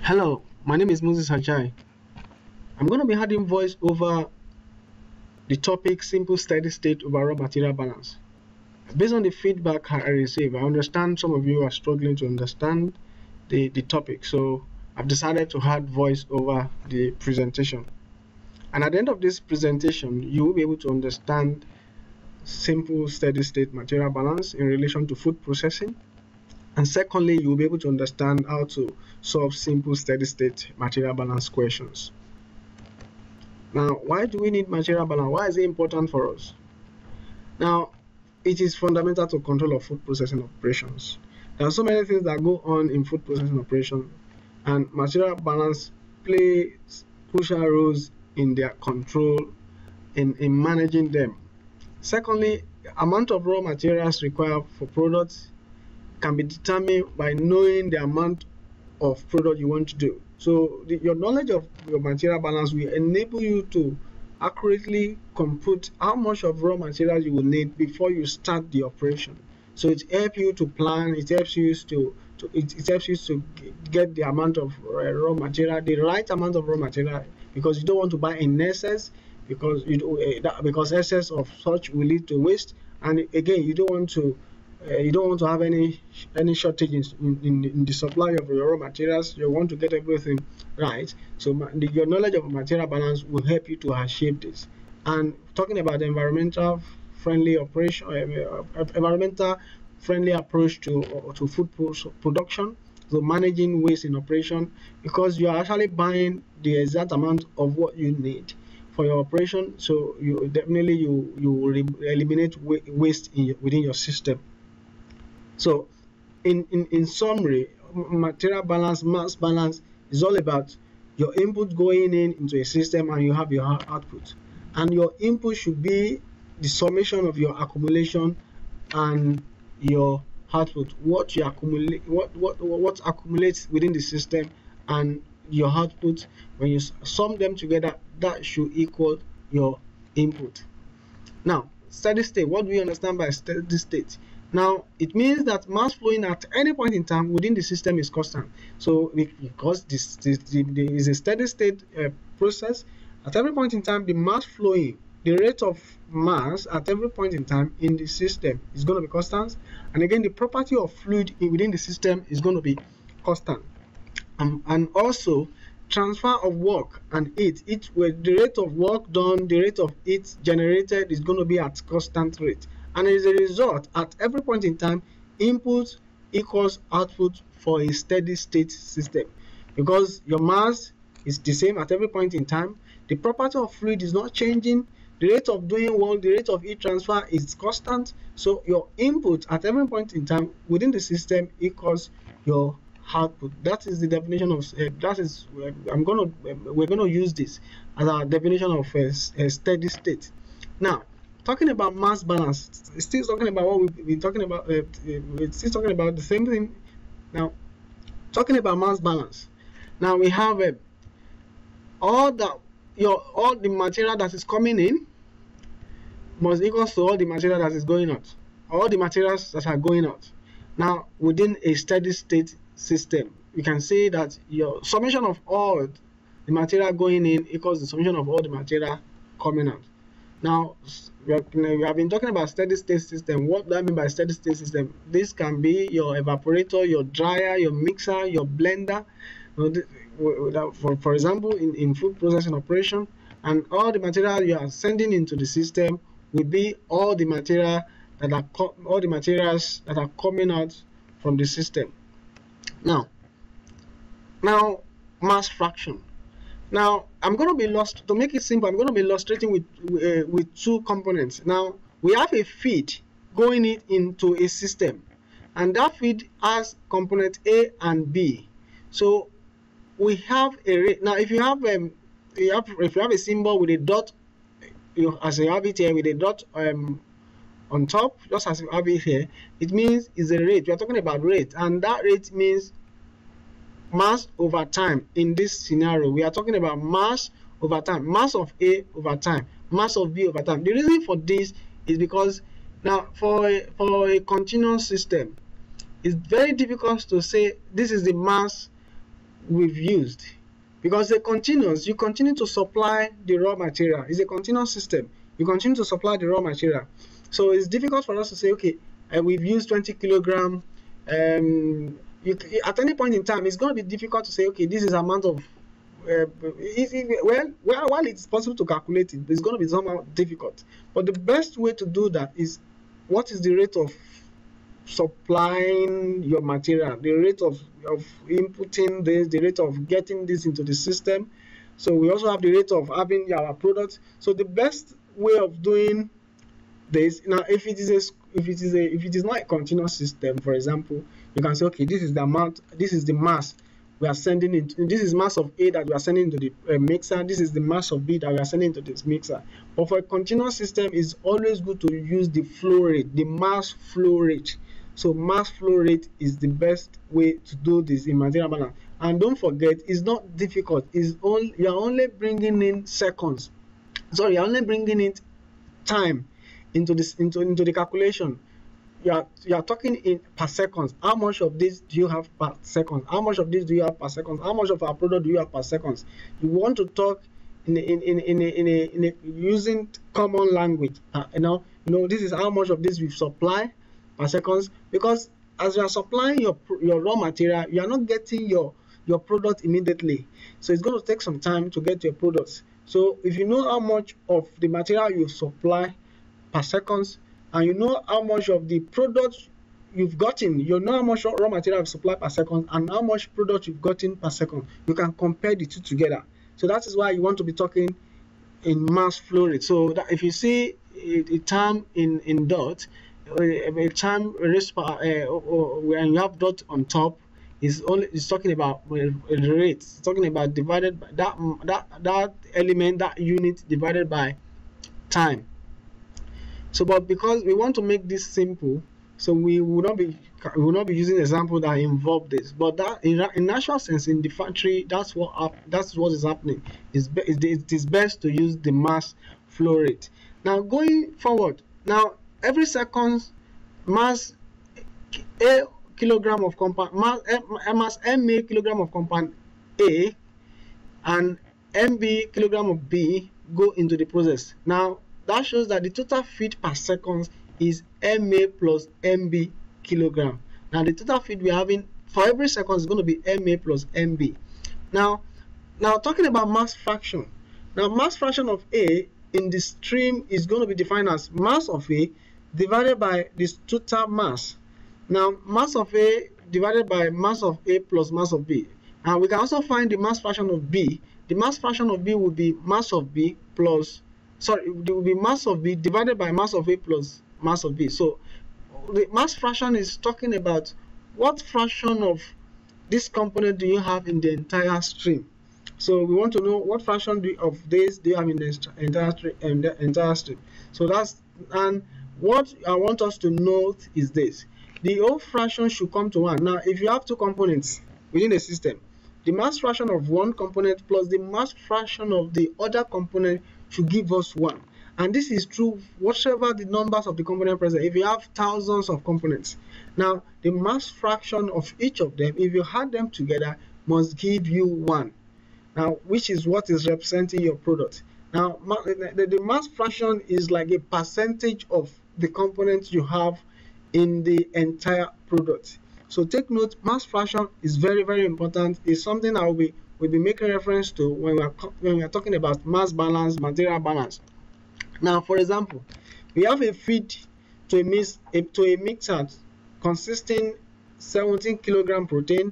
Hello, my name is Moses Hajai. I'm going to be adding voice over the topic simple steady state overall material balance. Based on the feedback I receive, I understand some of you are struggling to understand the topic, so I've decided to add voice over the presentation. And at the end of this presentation, you will be able to understand simple steady state material balance in relation to food processing. And secondly, you will be able to understand how to solve simple steady state material balance questions. Now, why do we need material balance? Why is it important for us? Now, it is fundamental to control of food processing operations. There are so many things that go on in food processing operation, and material balance plays crucial roles in their control, in managing them. Secondly, amount of raw materials required for products can be determined by knowing the amount of product you want to do. So your knowledge of your material balance will enable you to accurately compute how much of raw material you will need before you start the operation. So it helps you to plan, it helps you to get the amount of raw material, the right amount of raw material, because you don't want to buy in excess, because because excess of such will lead to waste, and again you don't want to have any shortages in the supply of your raw materials. You want to get everything right. So your knowledge of material balance will help you to achieve this. And talking about the environmental friendly approach to food production, so managing waste in operation, because you are actually buying the exact amount of what you need for your operation. So you definitely you will eliminate waste within your system. So in summary, material balance, mass balance is all about your input going into a system, and you have your output, and your input should be the summation of your accumulation and your output. What you accumulate, what accumulates within the system, and your output, when you sum them together, that should equal your input. Now, steady state, what do we understand by steady state? Now, it means that mass flowing at any point in time within the system is constant. So because this is a steady state process, at every point in time the mass flowing, the rate of mass at every point in time in the system is going to be constant, and again the property of fluid within the system is going to be constant. And also transfer of work and heat, the rate of work done, the rate of heat generated is going to be at constant rate. And as a result, at every point in time, input equals output for a steady state system, because your mass is the same at every point in time, the property of fluid is not changing, the rate of doing work, the rate of heat transfer is constant. So your input at every point in time within the system equals your output. That is the definition of we're going to use this as our definition of a steady state. Now, talking about mass balance, still talking about what we've been talking about. We're still talking about the same thing. Now, talking about mass balance. Now we have all the material that is coming in must equal to all the material that is going out. All the materials that are going out. Now, within a steady state system, you can say that your summation of all the material going in equals the summation of all the material coming out. Now, we have been talking about steady state system. What do I mean by steady state system? This can be your evaporator, your dryer, your mixer, your blender. For example, in food processing operation, and all the material you are sending into the system will be all the materials that are coming out from the system. Now mass fraction. Now I'm going to be to make it simple, I'm going to be illustrating with two components. Now we have a feed going into a system, and that feed has component A and B. So we have a rate. Now if you have a symbol with a dot, as you have it here with a dot on top, just as you have it here, it means it's a rate. We are talking about rate, and that rate means mass over time. In this scenario, we are talking about mass over time, mass of A over time, mass of B over time. The reason for this is because now for a continuous system, it's very difficult to say this is the mass we've used, because they're continuous. You continue to supply the raw material. It's a continuous system. You continue to supply the raw material. So it's difficult for us to say, okay, we've used 20 kilogram. At any point in time, it's going to be difficult to say, okay, this is amount of while it's possible to calculate it, it's going to be somehow difficult. But the best way to do that is, what is the rate of supplying your material, the rate of inputting this, the rate of getting this into the system. So we also have the rate of having our products. So the best way of doing this, now if it is not a continuous system, for example, you can say, okay, this is the amount, this is the mass we are sending into, this is mass of A that we are sending into the mixer, this is the mass of B that we are sending into this mixer. But for a continuous system, it's always good to use the flow rate, the mass flow rate. So mass flow rate is the best way to do this in material balance. And don't forget, it's not difficult. You're only bringing in seconds. Sorry, you're only bringing in time into the calculation. You are talking in per seconds. How much of this do you have per second? How much of this do you have per second? How much of our product do you have per second? You want to talk in using common language. This is how much of this we supply per seconds, because as you are supplying your raw material, you are not getting your product immediately. So it's going to take some time to get your products. So if you know how much of the material you supply per seconds, and you know how much of the product you've gotten, you know how much raw material you supply per second and how much product you've gotten per second, you can compare the two together. So that is why you want to be talking in mass flow rate. So that if you see a term in dot, a term raised when you have dot on top, is talking about rate. It's talking about divided by that element, that unit divided by time. So, but because we want to make this simple, so we will not be using an example that involve this. But that in natural sense, in the factory, that's what is happening. It is best to use the mass flow rate. Now going forward, now every second, mass A kilogram of compound, mass MA kilogram of compound A and MB kilogram of B go into the process. Now that shows that the total feed per second is MA plus MB kilogram. Now the total feed we're having for every second is going to be MA plus MB. Now talking about mass fraction. Now mass fraction of A in the stream is going to be defined as mass of A divided by this total mass. Now mass of A divided by mass of A plus mass of B. And we can also find the mass fraction of B. The mass fraction of B will be mass of B plus, sorry, it will be mass of B divided by mass of A plus mass of B. So the mass fraction is talking about what fraction of this component do you have in the entire stream. So we want to know what fraction of this do you have in the entire stream. So that's, and what I want us to note is this: the whole fraction should come to 1. Now if you have two components within a system, the mass fraction of one component plus the mass fraction of the other component should give us 1. And this is true whatever the numbers of the component present. If you have thousands of components, now the mass fraction of each of them, if you add them together, must give you 1. Now, which is what is representing your product. Now, the mass fraction is like a percentage of the components you have in the entire product. So take note, mass fraction is very, very important. It's something that we'll be making reference to when we are talking about mass balance, material balance. Now, for example, we have a feed to a mixer consisting 17 kilogram protein,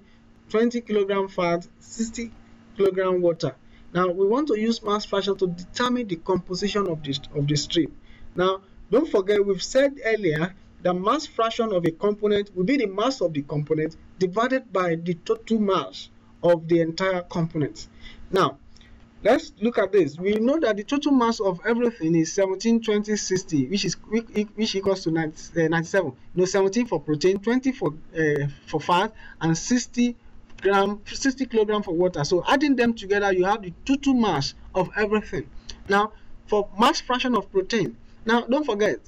20 kilogram fat, 60 kilogram water. Now we want to use mass fraction to determine the composition of the stream. Now don't forget, we've said earlier the mass fraction of a component will be the mass of the component divided by the total mass of the entire component. Now let's look at this. We know that the total mass of everything is 17, 20, 60, which equals to 97. 17 for protein, 20 for fat, and 60 kilogram for water. So adding them together, you have the total mass of everything. Now for mass fraction of protein, now don't forget,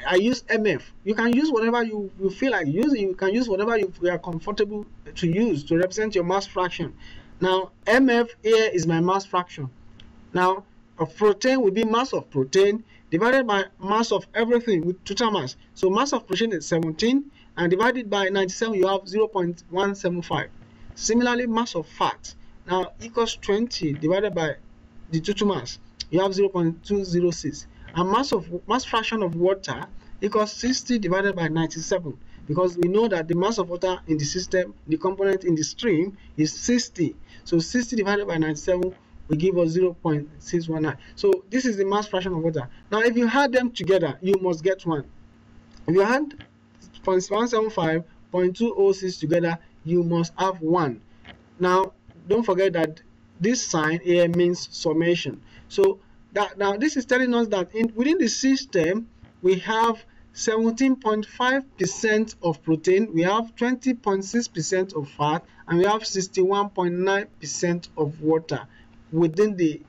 I use MF. You can use whatever you feel like using. You can use whatever you are comfortable to use to represent your mass fraction. Now MF here is my mass fraction. Now of protein will be mass of protein divided by mass of everything with total mass. So mass of protein is 17 and divided by 97 you have 0.175. Similarly, mass of fat now equals 20 divided by the total mass, you have 0.206. And mass fraction of water equals 60 divided by 97, because we know that the mass of water in the system, the component in the stream, is 60. So 60 divided by 97 will give us 0.619. So this is the mass fraction of water. Now if you add them together, you must get 1. If you add 0.175, 0.206 together, you must have 1. Now don't forget that this sign here means summation. So that now this is telling us that within the system we have 17.5% of protein, we have 20.6% of fat, and we have 61.9% of water within the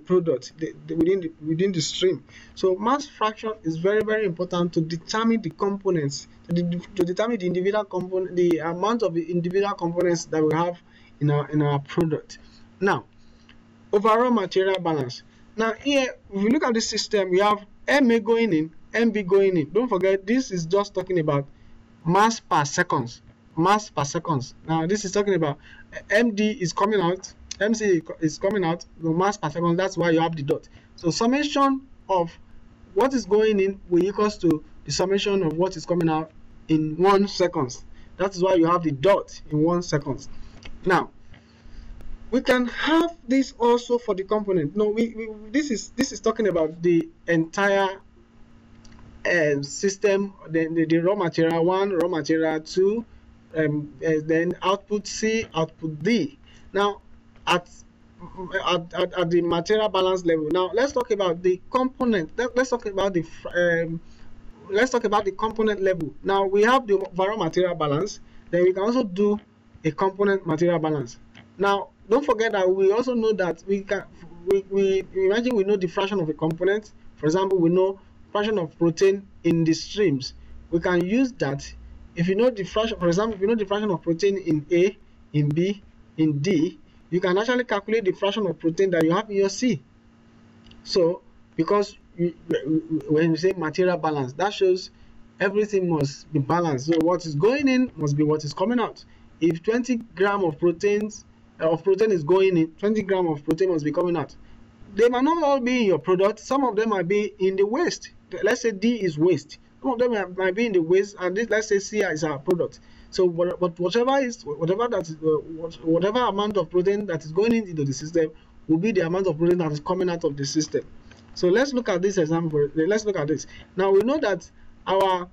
product, within the stream. So mass fraction is very, very important to determine the components, to determine the individual component, the amount of the individual components that we have in our product. Now, overall material balance. Now here, if you look at the system, we have MA going in, MB going in. Don't forget, this is just talking about mass per seconds. Mass per seconds. Now this is talking about MD is coming out, MC is coming out, the mass per second. That's why you have the dot. So summation of what is going in will equals to the summation of what is coming out in 1 second. That is why you have the dot in 1 second. Now we can have this also for the component. No, this is talking about the entire system, the raw material 1, raw material 2, then output C, output D. Now at the material balance level. Now let's talk about the component. Let's talk about the component level. Now we have the overall material balance, then we can also do a component material balance. Now don't forget that we also know that we imagine we know the fraction of a component. For example, we know fraction of protein in the streams. We can use that. If you know the fraction, for example, if you know the fraction of protein in A, in B, in D, you can actually calculate the fraction of protein that you have in your C. So because when you say material balance, that shows everything must be balanced. So what is going in must be what is coming out. If 20 grams of protein is going in, 20 grams of protein must be coming out. They might not all be in your product. Some of them might be in the waste. Let's say D is waste. Some of them might be in the waste, and this, let's say C is our product. So whatever amount of protein that is going into the system will be the amount of protein that is coming out of the system. So let's look at this example. Let's look at this. Now we know that our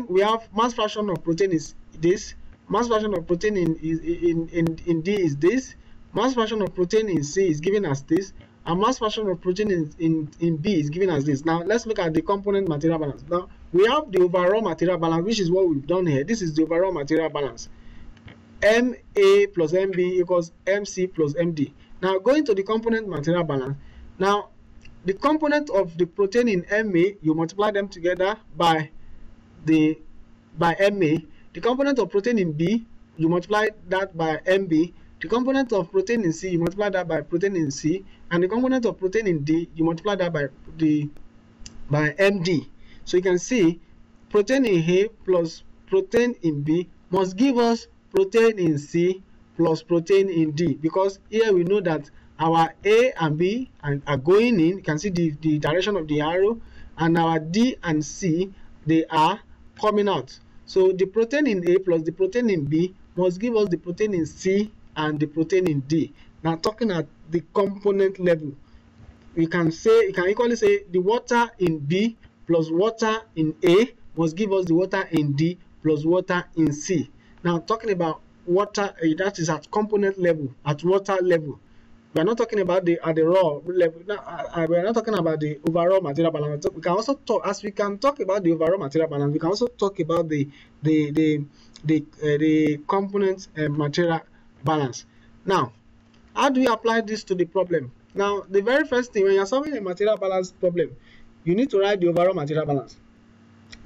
we have mass fraction of protein is this. Mass fraction of protein in D is this. Mass fraction of protein in C is given as this. And mass fraction of protein in B is given as this. Now let's look at the component material balance. Now we have the overall material balance, which is what we've done here. This is the overall material balance. MA plus MB equals MC plus MD. Now going to the component material balance. Now the component of the protein in MA, you multiply them together by MA. The component of protein in B, you multiply that by MB. The component of protein in C, you multiply that by protein in C, and the component of protein in D, you multiply that by MD. So you can see protein in A plus protein in B must give us protein in C plus protein in D, because here we know that our A and B are going in. You can see the direction of the arrow, and our D and C, they are coming out. So the protein in A plus the protein in B must give us the protein in C and the protein in D. Now talking at the component level, you can equally say the water in B plus water in A must give us the water in D plus water in C. Now talking about water, that is at component level, at water level. We are not talking about at the raw level. Now, we are not talking about the overall material balance. We can also talk, as we can talk about the overall material balance, we can also talk about the component material balance. Now, how do we apply this to the problem? Now, the very first thing, when you're solving a material balance problem, you need to write the overall material balance.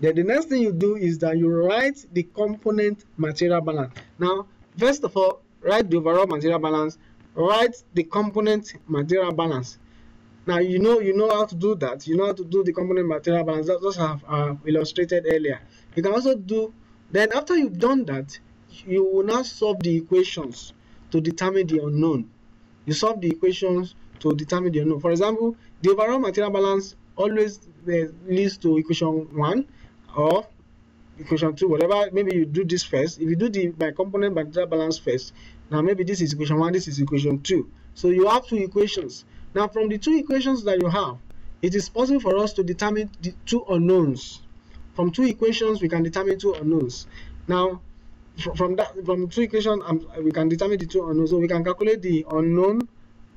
Then the next thing you do is that you write the component material balance. Now, first of all, write the overall material balance write the component material balance. Now you know how to do that. You know how to do the component material balance. That's just have illustrated earlier. You can also do, then after you've done that, you will now solve the equations to determine the unknown. You solve the equations to determine the unknown. For example, the overall material balance always leads to equation 1 or equation 2, whatever. Maybe you do this first. If you do the by component material balance first, now maybe this is equation 1, this is equation 2. So you have two equations. Now from the two equations that you have, it is possible for us to determine the two unknowns. From two equations we can determine two unknowns. Now from two equations we can determine the two unknowns. So we can calculate the unknown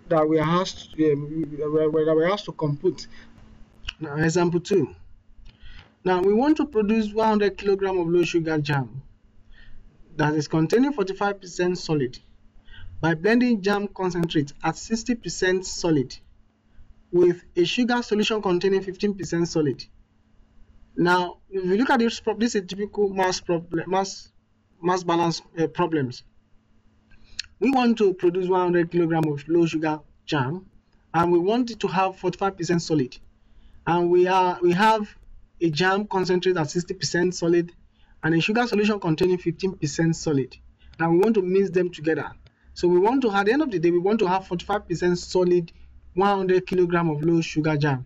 that we are asked to compute. Now example 2. Now we want to produce 100 kg of low sugar jam that is containing 45% solid by blending jam concentrate at 60% solid with a sugar solution containing 15% solid. Now if you look at this is a typical mass balance problems. We want to produce 100 kg of low sugar jam and we want it to have 45% solid, and we have a jam concentrate at 60% solid and a sugar solution containing 15% solid. Now we want to mix them together. So we want to, at the end of the day, we want to have 45% solid 100 kg of low sugar jam.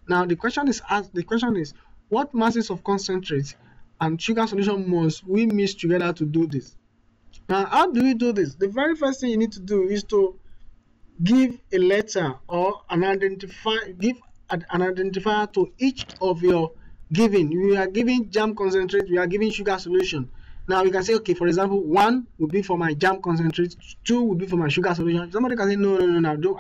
Now the question is what masses of concentrate and sugar solution must we mix together to do this? Now how do we do this? The very first thing you need to do is to give a letter or an identifier, give an identifier to each of your given. We are giving jam concentrate, we are giving sugar solution. Now we can say, okay, for example, 1 will be for my jam concentrate, 2 will be for my sugar solution. Somebody can say, no,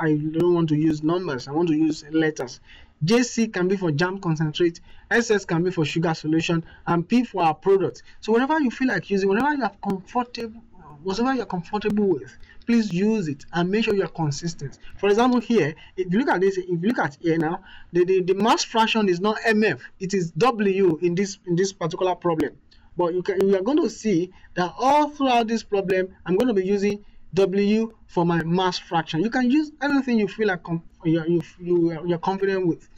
I don't want to use numbers, I want to use letters. JC can be for jam concentrate, SS can be for sugar solution, and P for our product. So whatever you feel like using, whatever you are comfortable with, please use it and make sure you are consistent. For example, here, if you look at this, if you look at here now, the mass fraction is not MF, it is W in this particular problem. But you are going to see that all throughout this problem, I'm going to be using W for my mass fraction. You can use anything you feel like you're confident with.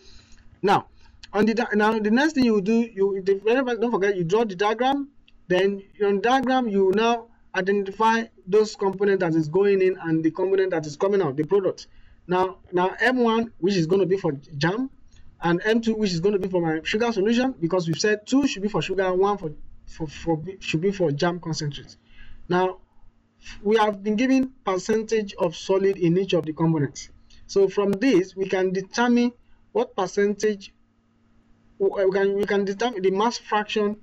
Now, the next thing you will do, don't forget, you draw the diagram. Then on the diagram, you will now identify those components that is going in and the component that is coming out, the product. Now M1, which is going to be for jam, and M2, which is going to be for my sugar solution, because we've said 2 should be for sugar and 1 should be for jam concentrate. Now we have been given percentage of solid in each of the components. So from this we can determine what percentage, we can determine the mass fraction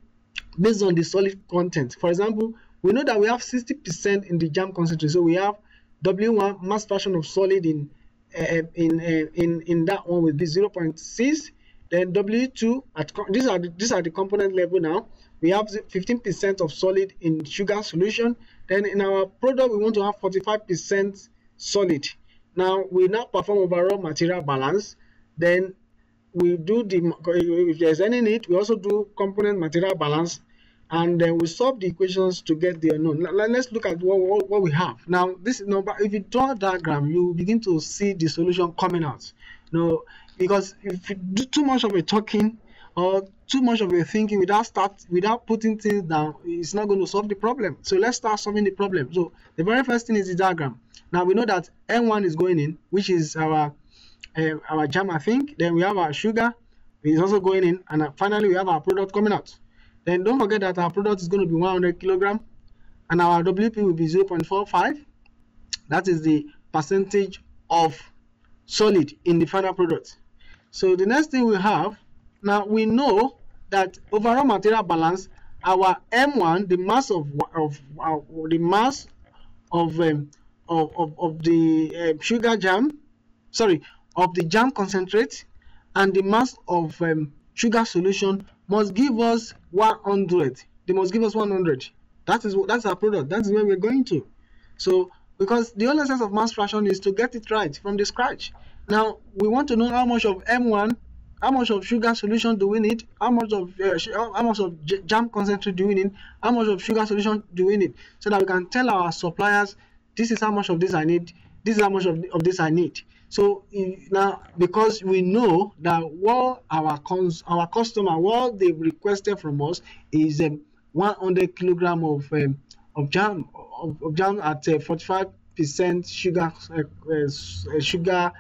based on the solid content. For example, we know that we have 60% in the jam concentrate, so we have W1 mass fraction of solid in that one will be 0.6. Then W2 these are the component level. Now we have 15% of solid in sugar solution. Then in our product we want to have 45% solid. Now we now perform overall material balance. Then we do if there's any need, we also do component material balance, and then we solve the equations to get the unknown. Now, let's look at what we have. Now this number, if you draw a diagram, you begin to see the solution coming out. Because if you do too much of a talking or too much of a thinking without putting things down, it's not going to solve the problem. So let's start solving the problem. So the very first thing is the diagram. Now we know that M1 is going in, which is our jam, I think. Then we have our sugar is also going in, and finally we have our product coming out. Then don't forget that our product is going to be 100 kg and our WP will be 0.45. That is the percentage of solid in the final product. So the next thing we have, now we know that overall material balance, our M1, the mass of the sugar jam, of the jam concentrate, and the mass of sugar solution must give us 100. They must give us 100. That's our product. That's where we're going to. So because the only sense of mass fraction is to get it right from the scratch. Now we want to know how much of M1, how much of sugar solution do we need, how much of jam concentrate do we need, how much of sugar solution do we need, so that we can tell our suppliers, this is how much of this I need, this is how much of this I need. So now, because we know that what our customer, what they requested from us is 100 kilogram of jam at 45% sugar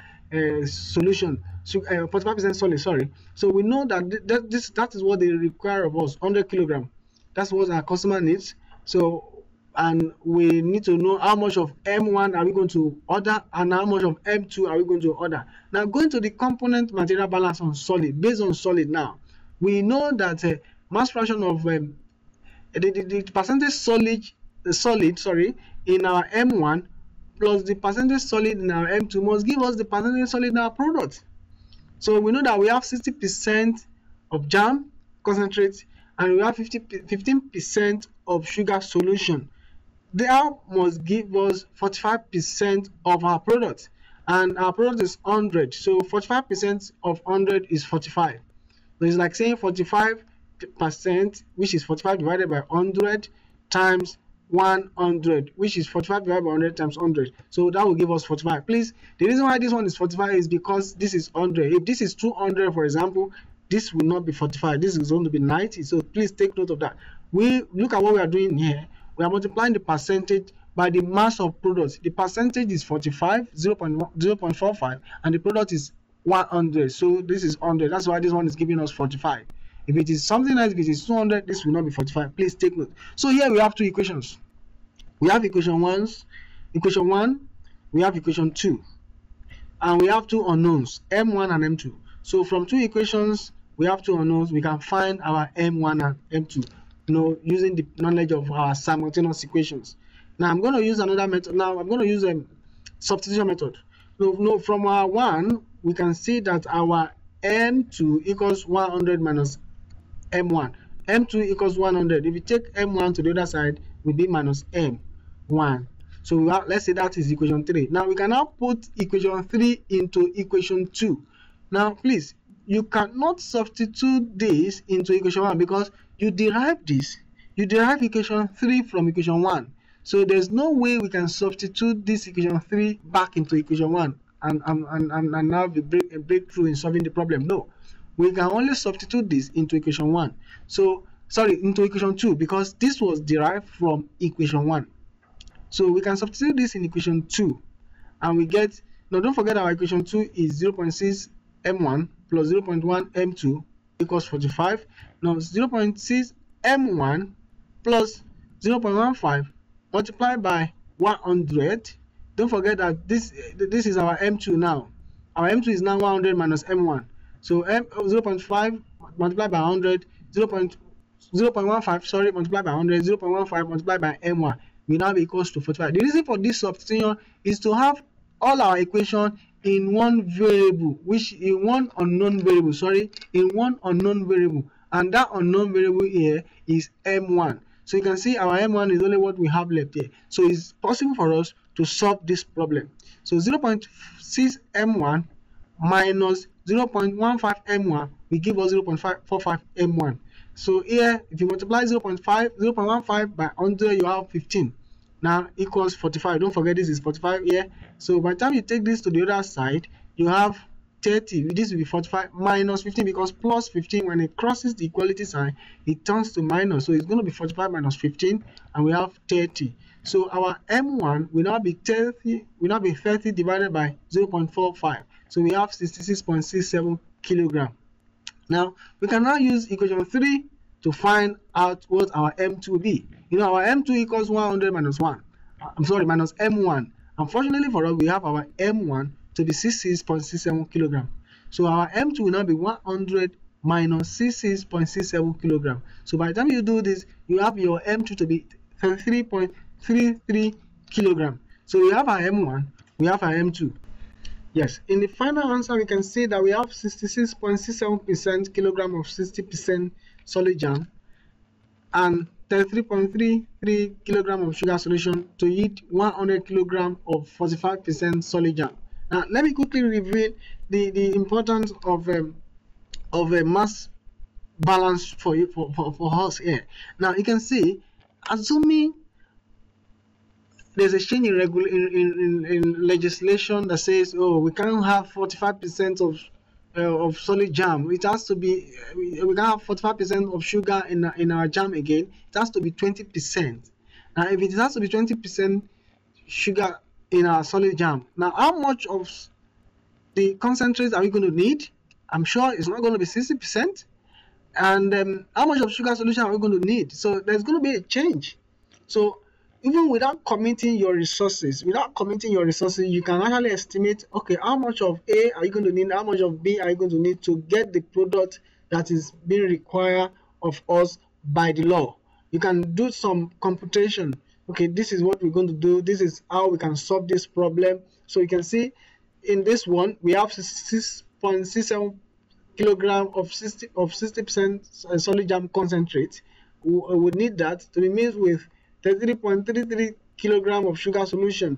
solution, 45% solid. Sorry. So we know that that is what they require of us, 100 kilogram. That's what our customer needs. So, and we need to know how much of M1 are we going to order and how much of M2 are we going to order. Now, going to the component material balance on solid, based on solid now, we know that mass fraction of the percentage solid in our M1 plus the percentage solid in our M2 must give us the percentage solid in our product. So we know that we have 60% of jam concentrate and we have 15% of sugar solution. That must give us 45% of our product, and our product is 100. So 45% of 100 is 45. So it's like saying 45%, which is 45 divided by 100 times 100, which is 45 divided by 100 times 100. So that will give us 45. Please, the reason why this one is 45 is because this is 100. If this is 200, for example, this will not be 45. This is going to be 90. So please take note of that. We look at what we are doing here. We are multiplying the percentage by the mass of products. The percentage is 45, 0.45, and the product is 100. So this is 100. That's why this one is giving us 45. If it is something else, if it is 200, this will not be 45. Please take note. So here we have two equations. We have equation 1, we have equation 2, and we have two unknowns, M1 and M2. So from two equations, we have two unknowns. We can find our M1 and M2. Using the knowledge of our simultaneous equations. Now I'm going to use another method. Now I'm going to use a substitution method. From our 1, we can see that our M2 equals 100 minus M1. M2 equals 100. If you take M1 to the other side, will be minus M1. So let's say that is equation 3. Now we can now put equation 3 into equation 2. Now please, you cannot substitute this into equation 1 because you derive equation 3 from equation 1. So there's no way we can substitute this equation 3 back into equation 1 and now a breakthrough in solving the problem. No, we can only substitute this into equation 1. So into equation 2, because this was derived from equation 1. So we can substitute this in equation 2 and we get, now don't forget our equation 2 is 0.6 M1 plus 0.1 M2 equals 45. Now 0.6 M1 plus 0.15 multiplied by 100. Don't forget that this is our M2 now. Our M2 is now 100 minus M1. So 0.5 multiplied by 100, 0.15 sorry, multiplied by 100, 0.15 multiplied by M1 will now be equals to 45. The reason for this substitution is to have all our equation in one variable, in one unknown variable, and that unknown variable here is M1. So you can see our M1 is only what we have left here. So it's possible for us to solve this problem. So 0.6 M1 minus 0.15 M1 will give us 0.45 M1. So here, if you multiply 0.15 by 100, you have 15. Now equals 45. Don't forget this is 45 here. So by the time you take this to the other side, you have 30. This will be 45 minus 15, because plus 15, when it crosses the equality sign, it turns to minus. So it's going to be 45 minus 15, and we have 30. So our M1 will now be 30. Will now be 30 divided by 0.45. So we have 66.67 kilogram. Now we can now use equation 3 to find out what our M2 will be. Our M2 equals 100 minus 1. Minus M1. Unfortunately for us, we have our M1 to be 66.67 kilogram. So our M2 will now be 100 minus 66.67 kilogram. So by the time you do this, you have your M2 to be 33.33 kilogram. So we have our M1, we have our M2. Yes, in the final answer, we can see that we have 66.67% kilogram of 60% solid jam and 33.33 kilogram of sugar solution to yield 100 kilogram of 45% solid jam. Now, let me quickly reveal the importance of a mass balance for us here. Now, you can see, assuming there's a change in legislation that says, oh, we can't have 45% of solid jam. It has to be, we can't have 45% of sugar in our jam again. It has to be 20%. Now, if it has to be 20% sugar in our solid jam, now how much of the concentrates are we going to need? I'm sure it's not going to be 60%. And how much of sugar solution are we going to need? So there's going to be a change. So even without committing your resources, you can actually estimate, okay, how much of A are you going to need, how much of B are you going to need to get the product that is being required of us by the law. You can do some computation. Okay, this is what we're going to do. This is how we can solve this problem. So you can see in this one, we have 6.67 kilogram of 60% solid jam concentrate. We would need that to be mixed with 33.33 kilogram of sugar solution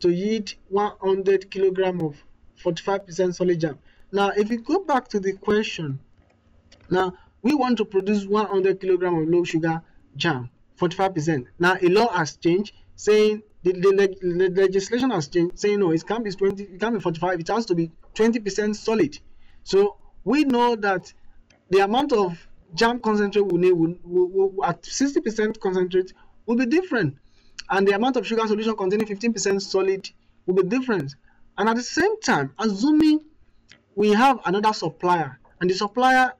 to yield 100 kilogram of 45% solid jam. Now, if you go back to the question, now we want to produce 100 kilogram of low sugar jam, 45%. Now, a law has changed saying the legislation has changed, saying no, it can't be 20, it can't be 45, it has to be 20% solid. So we know that the amount of jam concentrate we need at 60% concentrate will be different, and the amount of sugar solution containing 15% solid will be different. And at the same time, assuming we have another supplier, and the supplier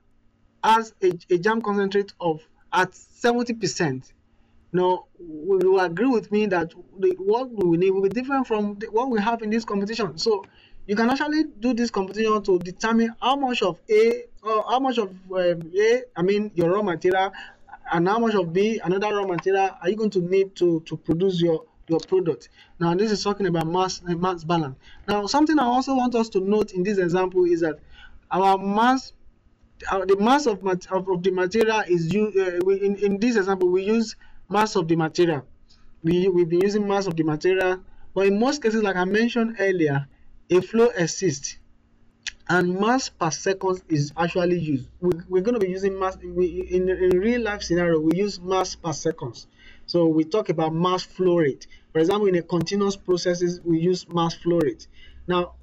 has a jam concentrate of at 70%. Now, you will agree with me that what we need will be different from what we have in this competition. So you can actually do this competition to determine how much of A, or how much of A, I mean your raw material, and how much of B, another raw material, are you going to need to produce your product. Now, this is talking about mass balance. Now, something I also want us to note in this example is that our mass, the mass of the material is used. In this example, we use mass of the material. We've been using mass of the material, but in most cases, like I mentioned earlier, a flow exists, and mass per second is actually used. We're going to be using mass in real life scenario. We use mass per seconds. So we talk about mass flow rate. For example, in a continuous processes, we use mass flow rate. Now,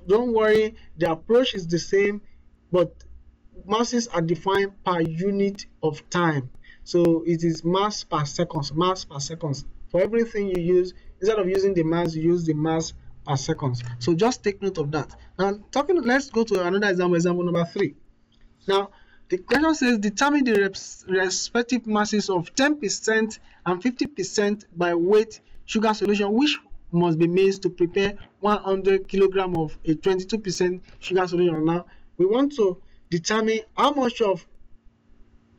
don't worry, the approach is the same, but masses are defined per unit of time. So it is mass per seconds, mass per seconds. For everything you use, instead of using the mass, you use the mass per seconds. So just take note of that. Now, let's go to another example, example number 3. Now, the question says determine the respective masses of 10% and 50% by weight sugar solution, which must be mixed to prepare 100 kilogram of a 22% sugar solution. Now, we want to determine how much of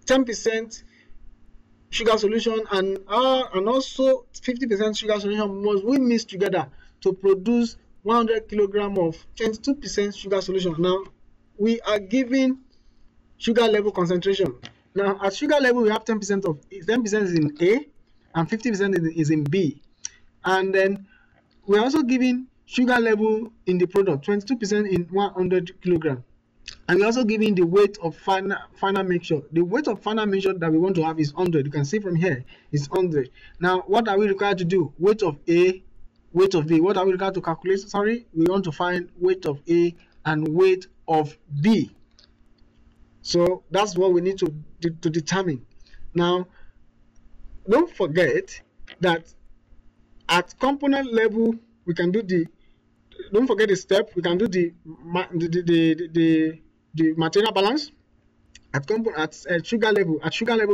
10% sugar solution and also 50% sugar solution must we mix together to produce 100 kilogram of 22% sugar solution. Now, we are given sugar level concentration. Now, at sugar level, we have 10% is in A and 50% is in B. And then we're also giving sugar level in the product, 22% in 100 kilogram. And we're also giving the weight of final mixture. The weight of final mixture that we want to have is 100. You can see from here is 100. Now, what are we required to do? Weight of A, weight of B. What are we required to calculate? Sorry, we want to find weight of A and weight of B. So that's what we need to determine. Now, don't forget that at component level, we can do the, don't forget the step, we can do the material balance. At sugar level, we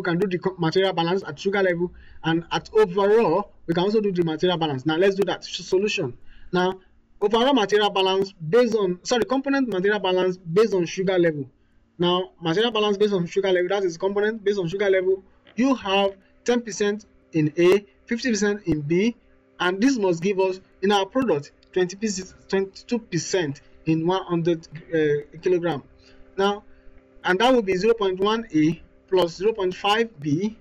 can do the material balance at sugar level, and at overall, we can also do the material balance. Now, let's do that solution. Now, overall material balance based on, component material balance based on sugar level. Now, material balance based on sugar level, that is component based on sugar level. You have 10% in A, 50% in B, and this must give us in our product 22% in 100 kilogram. Now, and that will be 0.1 A plus 0.5 B,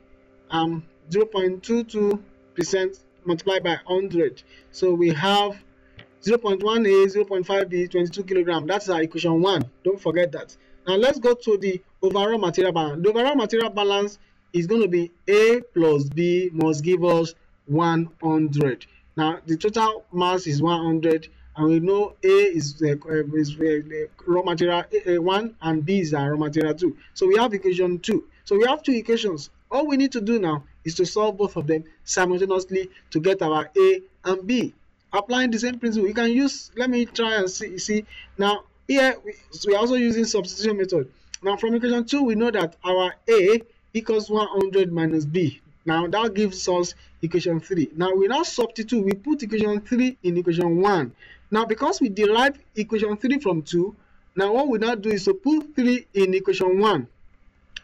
0.22% multiplied by 100. So we have 0.1 A, 0.5 B, 22 kilogram. That's our equation 1. Don't forget that. Now let's go to the overall material balance. The overall material balance is going to be A plus B must give us 100. Now the total mass is 100, and we know A is raw material 1 and B is raw material 2. So we have equation 2. So we have two equations. All we need to do now is to solve both of them simultaneously to get our A and B. Applying the same principle, you can use, let me try and see now here we are also using substitution method. Now from equation 2 we know that our A equals 100 minus B. Now that gives us equation 3. Now we now substitute, we put equation 3 in equation 1. Now because we derive equation 3 from 2, now what we now do is to put 3 in equation 1.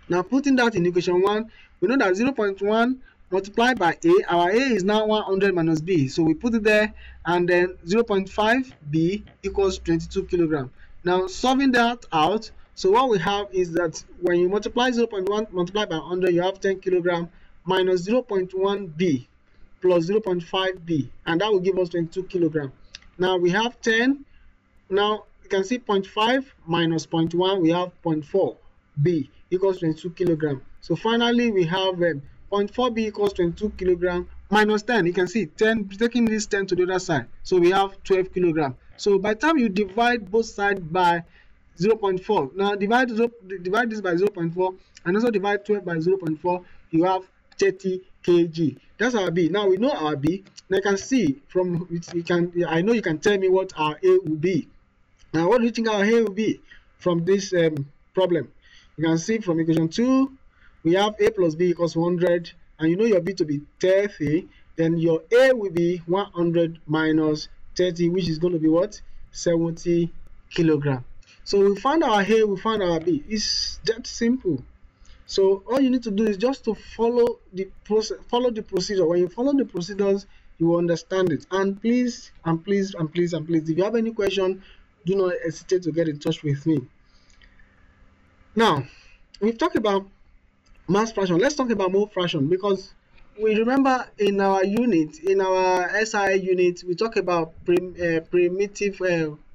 Now putting that in equation 1, we know that 0.1 multiplied by A, our A is now 100 minus B. So we put it there, and then 0.5 B equals 22 kilogram. Now solving that out, so what we have is that when you multiply 0.1 multiplied by 100, you have 10 kilogram minus 0.1 B plus 0.5 B, and that will give us 22 kilogram. Now we have 10. Now you can see 0.5 minus 0.1, we have 0.4 B equals 22 kilogram. So finally we have 0.4 B equals 22 kilogram minus 10. You can see 10, taking this 10 to the other side, so we have 12 kilogram. So by the time you divide both sides by 0.4, now divide this by 0.4 and also divide 12 by 0.4, you have 30 kg. That's our B. Now we know our B. Now you can see from it, I know you can tell me what our A will be. Now what do you think our A will be from this problem? You can see from equation 2 we have A plus B equals 100, and you know your B to be 30, then your A will be 100 minus 30, which is going to be what? 70 kilogram. So we found our A, we found our B. It's that simple. So all you need to do is just to follow the procedure. When you follow the procedures, you will understand it. And please, if you have any question, do not hesitate to get in touch with me. Now, we've talked about mass fraction. Let's talk about mole fraction, because we remember in our unit, in our SI unit, we talk about primitive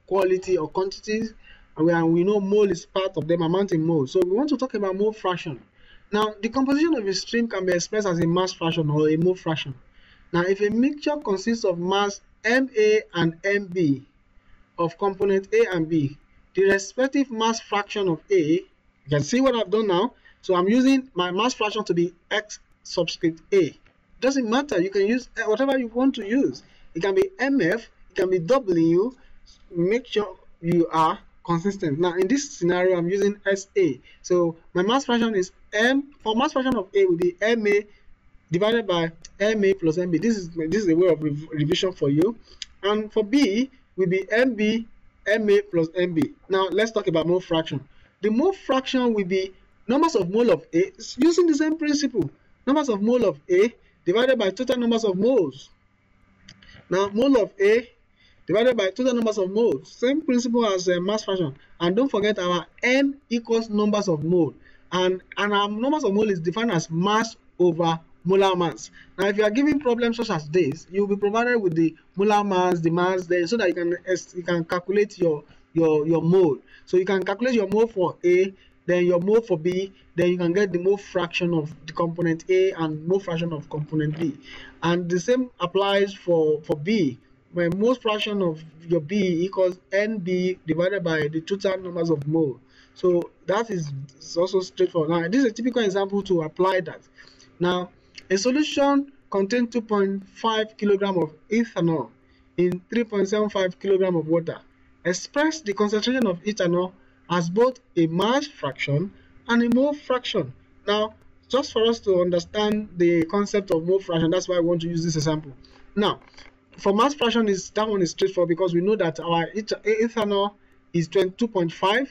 quality or quantities, and we know mole is part of them, amount in mole. So we want to talk about mole fraction. Now, the composition of a stream can be expressed as a mass fraction or a mole fraction. Now, if a mixture consists of mass MA and MB of component A and B, the respective mass fraction of A, you can see what I've done now. So I'm using my mass fraction to be X subscript A. Doesn't matter, you can use whatever you want to use. It can be MF, it can be W. Make sure you are consistent. Now in this scenario I'm using SA. So my mass fraction is for mass fraction of A will be MA divided by MA plus MB. This is a way of revision for you. And for B will be MB MA plus MB. Now let's talk about mole fraction. The mole fraction will be numbers of mole of A, using the same principle. Numbers of mole of A divided by total numbers of moles. Now mole of A divided by total numbers of moles. Same principle as mass fraction. And don't forget our M equals numbers of mole. And our numbers of mole is defined as mass over molar mass. Now if you are given problems such as this, you will be provided with the molar mass, the mass there, so that you can calculate your mole. So you can calculate your mole for A, then your mole for B, then you can get the mole fraction of the component A and mole fraction of component B. And the same applies for B, where mole fraction of your B equals NB divided by the total numbers of mole. So that is also straightforward. Now this is a typical example to apply that. Now a solution contains 2.5 kilogram of ethanol in 3.75 kilogram of water. Express the concentration of ethanol as both a mass fraction and a mole fraction. Now, just for us to understand the concept of mole fraction, that's why I want to use this example. Now, for mass fraction, that one is straightforward, because we know that our ethanol is 22.5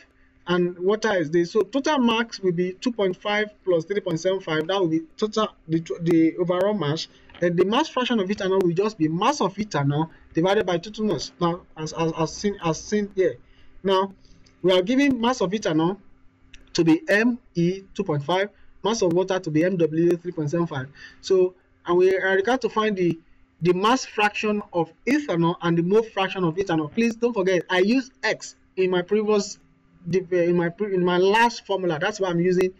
and water is this. So total mass will be 2.5 plus 3.75. That will be total the overall mass. And the mass fraction of ethanol will just be mass of ethanol divided by total mass. Now, as seen here. Now, we are giving mass of ethanol to be ME 2.5, mass of water to be MW 3.75. So, and we are required to find the mass fraction of ethanol and the mole fraction of ethanol. Please don't forget, I used X in my previous in my last formula. That's why I'm using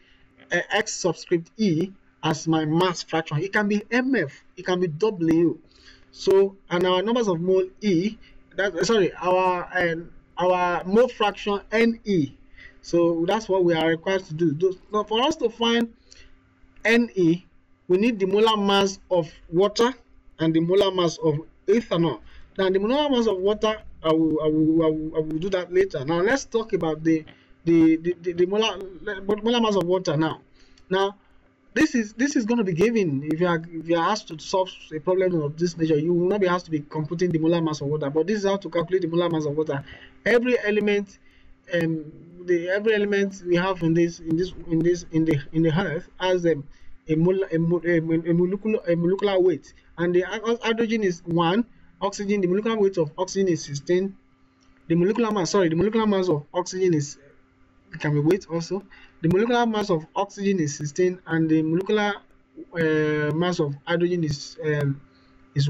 X subscript E as my mass fraction. It can be MF, it can be W. So, and our numbers of mole E, our mole fraction Ne. So that's what we are required to do. Now, for us to find Ne, we need the molar mass of water and the molar mass of ethanol. Now, the molar mass of water, I will do that later. Now, let's talk about the molar mass of water now. Now, this is going to be given if you are asked to solve a problem of this nature. You will not be asked to be computing the molar mass of water, but this is how to calculate the molar mass of water. Every element, every element we have in the earth has a molecular weight, and the hydrogen is 1, oxygen, the molecular weight of oxygen is 16. The molecular mass of oxygen is, it can be weight also. The molecular mass of oxygen is 16, and the molecular mass of hydrogen is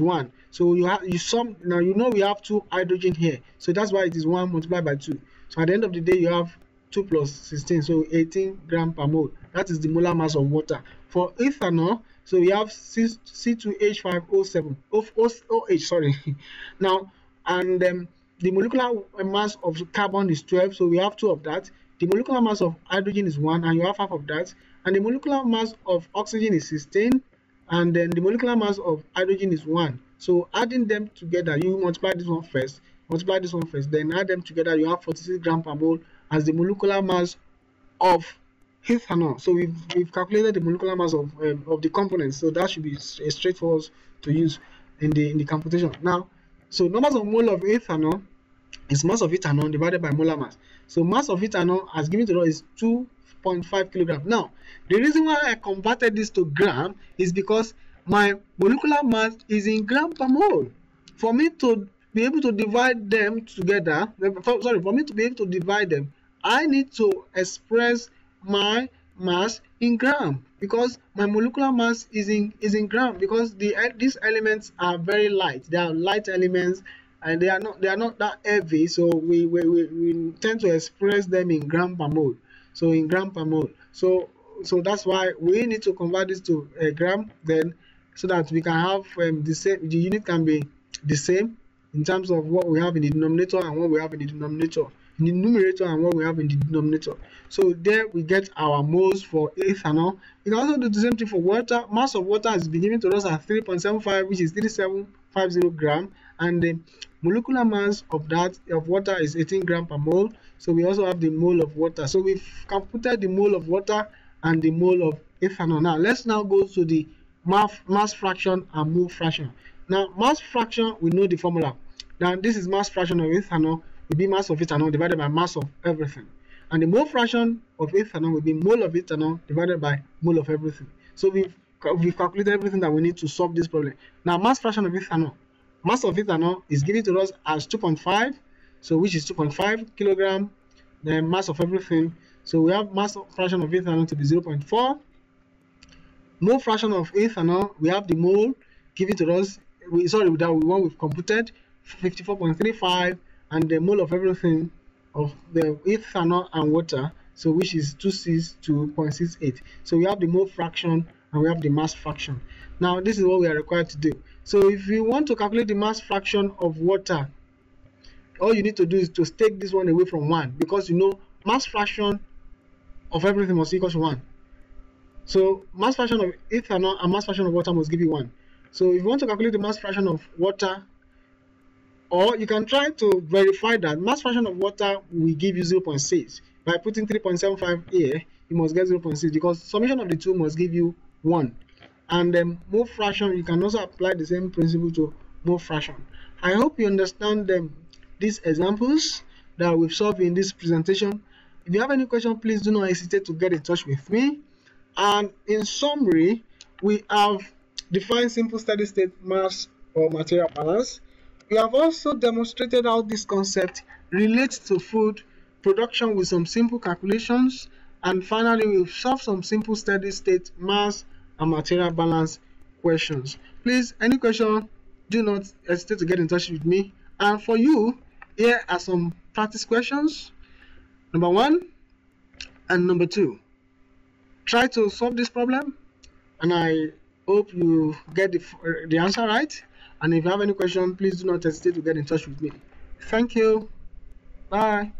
1. So you sum. Now you know we have 2 hydrogen here, so that's why it is 1 multiplied by 2. So at the end of the day, you have 2 plus 16, so 18 gram per mole. That is the molar mass of water. For ethanol, so we have C2H5O7 OH. Sorry. Now, and the molecular mass of carbon is 12, so we have 2 of that. The molecular mass of hydrogen is 1, and you have half of that. And the molecular mass of oxygen is 16, and then the molecular mass of hydrogen is 1. So adding them together, you multiply this one first, then add them together, you have 46 gram per mole as the molecular mass of ethanol. So we've calculated the molecular mass of the components, so that should be straightforward to use in the computation. Now, so numbers of mole of ethanol is mass of ethanol divided by molar mass. So mass of ethanol as given to us is 2.5 kilograms. Now, the reason why I converted this to gram is because my molecular mass is in gram per mole. For me to be able to divide them together, for me to be able to divide them, I need to express my mass in gram, because my molecular mass is in gram, because these elements are very light. They are light elements, and they are not that heavy, so we tend to express them in gram per mole. So in gram per mole, so that's why we need to convert this to a gram, then, so that we can have the same, the unit can be the same in terms of what we have in the denominator and what we have in the numerator and what we have in the denominator. So there we get our moles for ethanol. You can also do the same thing for water. Mass of water is given to us at 3.75, which is 3750 gram, and the molecular mass of water is 18 gram per mole. So we also have the mole of water. So we've computed the mole of water and the mole of ethanol. Now let's go to the mass fraction and mole fraction. Now, mass fraction, we know the formula. Now this is mass fraction of ethanol will be mass of ethanol divided by mass of everything, and the mole fraction of ethanol will be mole of ethanol divided by mole of everything. So we've calculated everything that we need to solve this problem. Now, mass fraction of ethanol, mass of ethanol is given to us as 2.5, so which is 2.5 kilogram. Then mass of everything, so we have mass fraction of ethanol to be 0.4. Mole fraction of ethanol, we have the mole given to us, that one we've computed, 54.35, and the mole of everything of the ethanol and water, so which is 262.68. So we have the mole fraction and we have the mass fraction. Now this is what we are required to do. So if you want to calculate the mass fraction of water, all you need to do is to take this one away from 1, because you know mass fraction of everything must equal to 1. So mass fraction of ethanol and mass fraction of water must give you 1. So if you want to calculate the mass fraction of water, or you can try to verify that mass fraction of water will give you 0.6. By putting 3.75 here, you must get 0.6, because summation of the two must give you 1. And then mole fraction, you can also apply the same principle to mole fraction. I hope you understand these examples that we've solved in this presentation. If you have any question, please do not hesitate to get in touch with me. And in summary, we have defined simple steady state mass or material balance. We have also demonstrated how this concept relates to food production with some simple calculations. And finally, we've solved some simple steady state mass and material balance questions. Please, any question, do not hesitate to get in touch with me. And for you, here are some practice questions. Number 1 and number 2. Try to solve this problem, and I hope you get the answer right. And if you have any question, please do not hesitate to get in touch with me. Thank you. Bye.